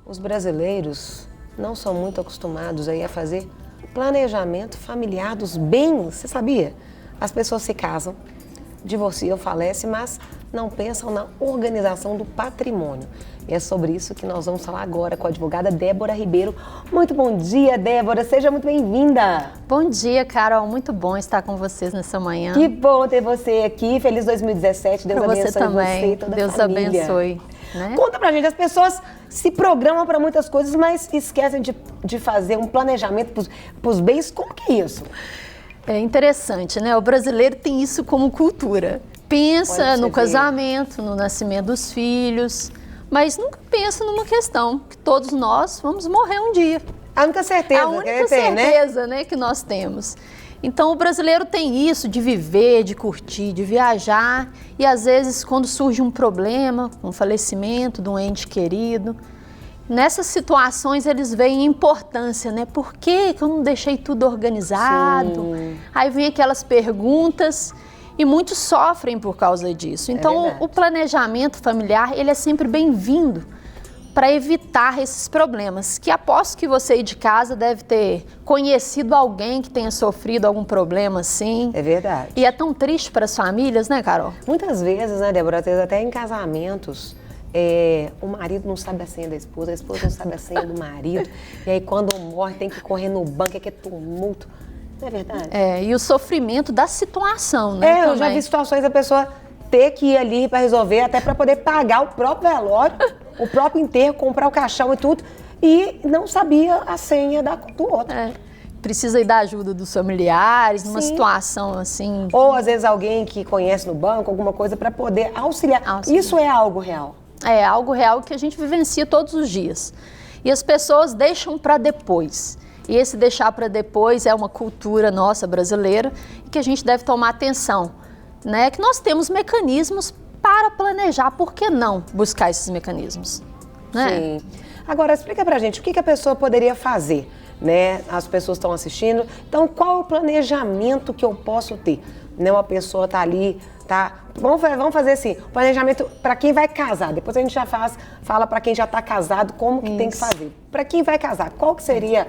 os brasileiros não são muito acostumados aí a fazer planejamento familiar dos bens. Você sabia? As pessoas se casam, divorciam, falecem, mas não pensam na organização do patrimônio. E é sobre isso que nós vamos falar agora com a advogada Débora Ribeiro. Muito bom dia, Débora. Seja muito bem-vinda. Bom dia, Carol. Muito bom estar com vocês nessa manhã. Que bom ter você aqui. Feliz 2017. Deus abençoe você também. Você e toda Deus a família. Deus abençoe. Né? Conta pra gente, as pessoas se programam para muitas coisas, mas esquecem de fazer um planejamento para os bens. Como que é isso? É interessante, né? O brasileiro tem isso como cultura. Pensa no casamento, no nascimento dos filhos, mas nunca pensa numa questão, que todos nós vamos morrer um dia. A única certeza, a única certeza, né, que nós temos. Então o brasileiro tem isso de viver, de curtir, de viajar, e às vezes quando surge um problema, um falecimento de um ente querido, nessas situações eles veem a importância, né? Por que eu não deixei tudo organizado? Sim. Aí vem aquelas perguntas e muitos sofrem por causa disso. Então o planejamento familiar, ele é sempre bem-vindo para evitar esses problemas, que aposto que você aí de casa deve ter conhecido alguém que tenha sofrido algum problema assim. É verdade. E é tão triste para as famílias, né, Carol? Muitas vezes, né, Débora, até em casamentos, o marido não sabe a senha da esposa, a esposa não sabe a senha do marido, e aí quando morre tem que correr no banco, é que é tumulto. Não é verdade? E o sofrimento da situação, né? Eu já vi situações da pessoa ter que ir ali para resolver, até para poder pagar o próprio velório, o próprio enterro, comprar o caixão e tudo, e não sabia a senha do outro. Precisa ir da ajuda dos familiares, numa situação assim. Ou às vezes alguém que conhece no banco, alguma coisa, para poder auxiliar. Isso é algo real. É algo real que a gente vivencia todos os dias. E as pessoas deixam para depois. E esse deixar para depois é uma cultura nossa brasileira e que a gente deve tomar atenção, né? Que nós temos mecanismos para planejar, por que não buscar esses mecanismos? Né? Sim. Agora, explica pra gente o que a pessoa poderia fazer, né? As pessoas estão assistindo, então qual é o planejamento que eu posso ter? Né? Uma pessoa tá ali, tá? Vamos fazer assim, planejamento para quem vai casar, depois a gente já fala para quem já está casado, como que tem que fazer. Para quem vai casar, qual que seria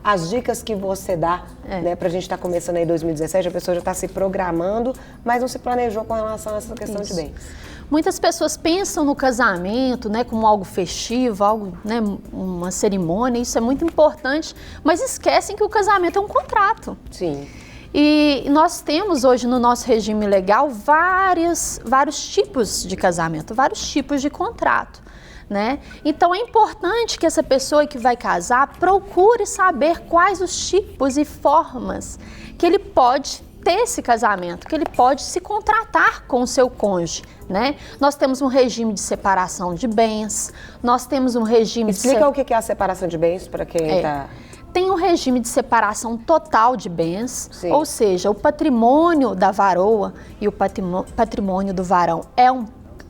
as dicas que você dá, né, pra gente estar começando aí 2017, a pessoa já está se programando, mas não se planejou com relação a essa questão de bens. Muitas pessoas pensam no casamento, né, como algo festivo, algo, né, uma cerimônia, isso é muito importante, mas esquecem que o casamento é um contrato. Sim. E nós temos hoje no nosso regime legal vários tipos de casamento, vários tipos de contrato. Né? Então é importante que essa pessoa que vai casar procure saber quais os tipos e formas que ele pode ter esse casamento, que ele pode se contratar com o seu cônjuge, né? Nós temos um regime de separação de bens, nós temos um regime Explica o que é a separação de bens para quem está... Tem um regime de separação total de bens, Sim. Ou seja, o patrimônio da varoa e o patrimônio do varão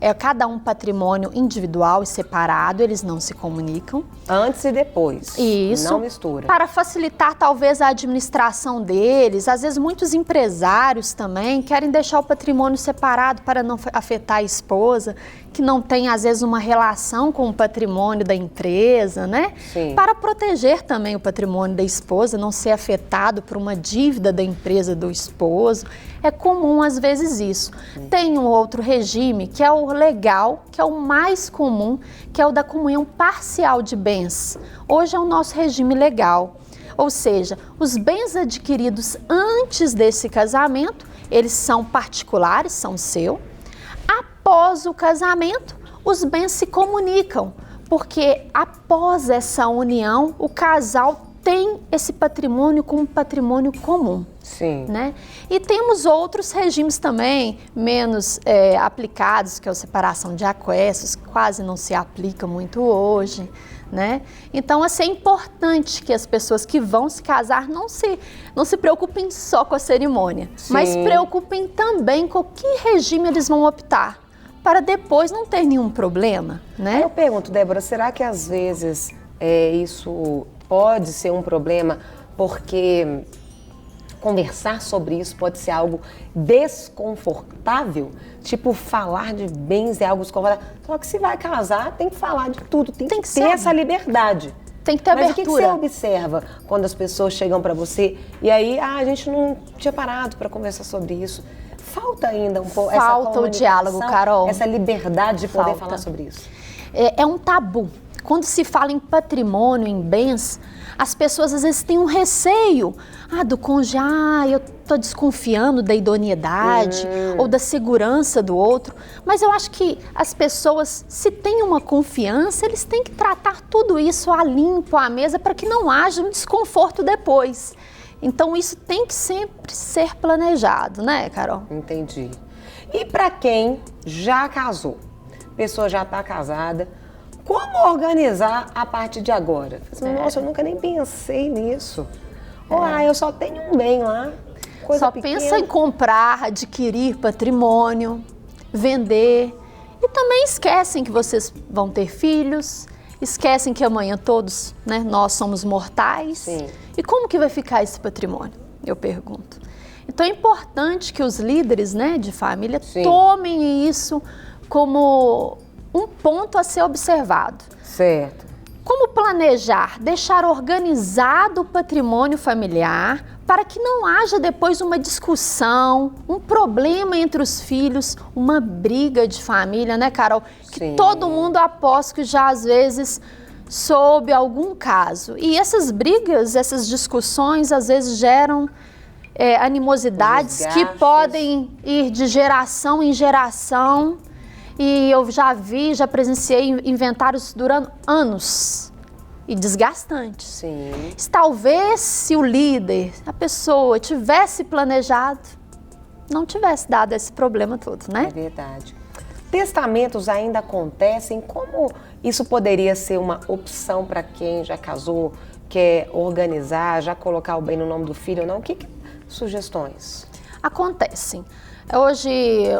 é cada um patrimônio individual e separado, eles não se comunicam. Antes e depois. Isso. Não mistura. Para facilitar talvez a administração deles, às vezes muitos empresários também querem deixar o patrimônio separado para não afetar a esposa, que não tem às vezes uma relação com o patrimônio da empresa, né? Sim. Para proteger também o patrimônio da esposa, não ser afetado por uma dívida da empresa do esposo. É comum às vezes isso. Tem um outro regime que é o legal, que é o mais comum, que é o da comunhão parcial de bens. Hoje é o nosso regime legal. Ou seja, os bens adquiridos antes desse casamento, eles são particulares, são seu. Após o casamento, os bens se comunicam, porque após essa união, o casal tem esse patrimônio como patrimônio comum. Sim. Né? E temos outros regimes também menos aplicados, que é a separação de aquestos, que quase não se aplica muito hoje. Né? Então, assim, é importante que as pessoas que vão se casar não se preocupem só com a cerimônia, Sim. mas preocupem também com que regime eles vão optar, para depois não ter nenhum problema. Né? Aí eu pergunto, Débora, será que às vezes isso pode ser um problema porque conversar sobre isso pode ser algo desconfortável? Tipo, falar de bens é algo desconfortável. Só que se vai casar, tem que falar de tudo, tem que ter essa liberdade. Tem que ter Mas abertura. o que você observa quando as pessoas chegam para você e aí, a gente não tinha parado para conversar sobre isso? Falta ainda um pouco essa Falta o diálogo, Carol. essa liberdade de poder Falta. falar sobre isso. É um tabu. Quando se fala em patrimônio, em bens, as pessoas às vezes têm um receio do cônjuge, eu estou desconfiando da idoneidade ou da segurança do outro. Mas eu acho que as pessoas, se têm uma confiança, eles têm que tratar tudo isso a limpo, à mesa, para que não haja um desconforto depois. Então isso tem que sempre ser planejado, né, Carol? Entendi. E para quem já casou, a pessoa já está casada, como organizar a partir de agora? Nossa, eu nunca nem pensei nisso. Eu só tenho um bem lá, coisa só pequena. pensa em comprar, adquirir patrimônio, vender. E também esquecem que vocês vão ter filhos, esquecem que amanhã todos, né, nós somos mortais. Sim. E como que vai ficar esse patrimônio? Eu pergunto. Então é importante que os líderes, né, de família tomem isso como um ponto a ser observado. Certo. Como planejar, deixar organizado o patrimônio familiar para que não haja depois uma discussão, um problema entre os filhos, uma briga de família, né, Carol? Que todo mundo aposto que já às vezes soube algum caso. E essas brigas, essas discussões às vezes geram animosidades que podem ir de geração em geração. E eu já presenciei inventários durando anos e desgastantes. Sim. Talvez se o líder, a pessoa tivesse planejado, não tivesse dado esse problema todo, né? É verdade. Testamentos ainda acontecem? Como isso poderia ser uma opção para quem já casou, quer organizar, já colocar o bem no nome do filho ou não? Sugestões? Acontecem. Hoje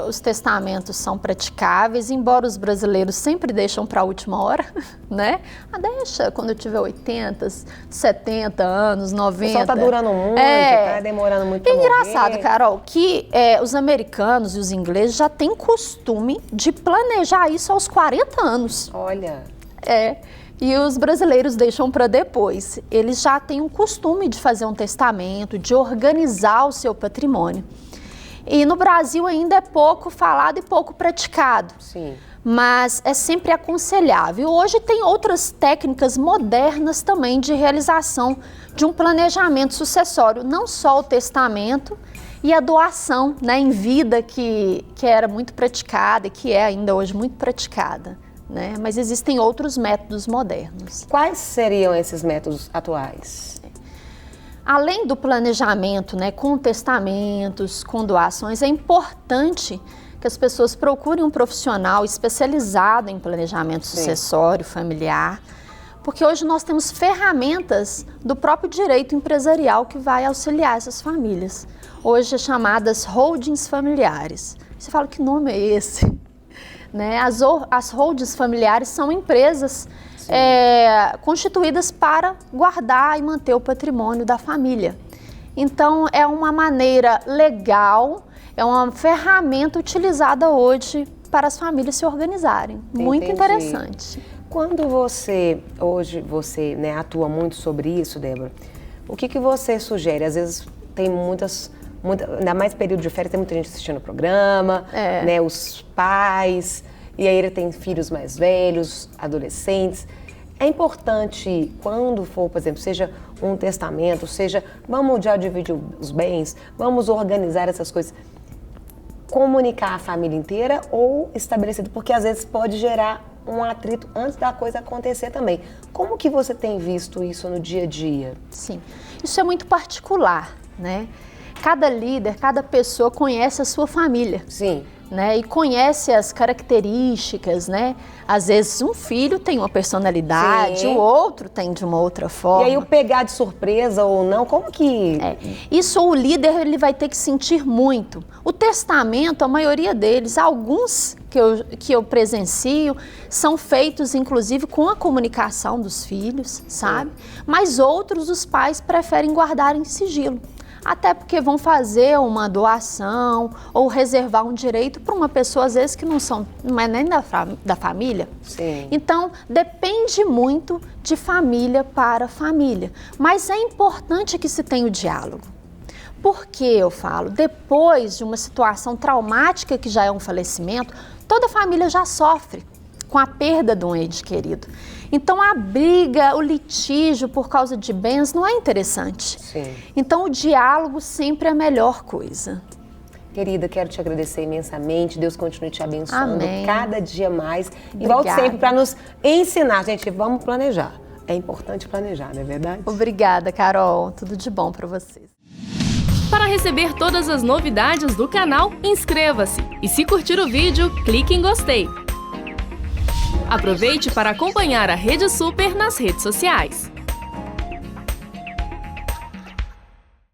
os testamentos são praticáveis, embora os brasileiros sempre deixam para a última hora, né? Deixa quando eu tiver 80, 70 anos, 90. O pessoal tá durando muito, tá demorando muito pra engraçado, morrer. Carol, que os americanos e os ingleses já têm costume de planejar isso aos 40 anos. Olha. E os brasileiros deixam para depois. Eles já têm o costume de fazer um testamento, de organizar o seu patrimônio. E no Brasil ainda é pouco falado e pouco praticado. Sim. Mas é sempre aconselhável. Hoje tem outras técnicas modernas também de realização de um planejamento sucessório. Não só o testamento e a doação, né, em vida, que era muito praticada e que é ainda hoje muito praticada, né? Mas existem outros métodos modernos. Quais seriam esses métodos atuais? Além do planejamento, né, com testamentos, com doações, é importante que as pessoas procurem um profissional especializado em planejamento sucessório, familiar, porque hoje nós temos ferramentas do próprio direito empresarial que vai auxiliar essas famílias. Hoje é chamadas holdings familiares. Você fala, que nome é esse? Né? As holdings familiares são empresas constituídas para guardar e manter o patrimônio da família. Então, é uma maneira legal, é uma ferramenta utilizada hoje para as famílias se organizarem. Entendi. Muito interessante. Quando hoje você atua muito sobre isso, Débora, o que você sugere? Às vezes tem ainda mais período de férias, tem muita gente assistindo o programa, né, os pais, e aí ele tem filhos mais velhos, adolescentes. É importante, quando for, por exemplo, seja um testamento, seja vamos já dividir os bens, vamos organizar essas coisas, comunicar a família inteira ou estabelecido, porque às vezes pode gerar um atrito antes da coisa acontecer também. Como que você tem visto isso no dia a dia? Sim, isso é muito particular, né? Cada líder, cada pessoa conhece a sua família. Sim. Né, e conhece as características, né? Às vezes um filho tem uma personalidade, o outro tem de uma outra forma. E aí o pegar de surpresa ou não, como que... Isso o líder ele vai ter que sentir muito. O testamento, a maioria deles, alguns que eu presencio, são feitos inclusive com a comunicação dos filhos, sabe? Mas outros os pais preferem guardar em sigilo. Até porque vão fazer uma doação ou reservar um direito para uma pessoa, às vezes, que não é nem da família. Sim. Então, depende muito de família para família. Mas é importante que se tenha o diálogo. Por que eu falo? Depois de uma situação traumática, que já é um falecimento, toda a família já sofre com a perda de um ente querido. Então, a briga, o litígio por causa de bens não é interessante. Sim. Então, o diálogo sempre é a melhor coisa. Querida, quero te agradecer imensamente. Deus continue te abençoando. Amém. Cada dia mais. E Obrigada. volte sempre para nos ensinar. Gente, vamos planejar. É importante planejar, não é verdade? Obrigada, Carol. Tudo de bom para vocês. Para receber todas as novidades do canal, inscreva-se. E se curtir o vídeo, clique em gostei. Aproveite para acompanhar a Rede Super nas redes sociais.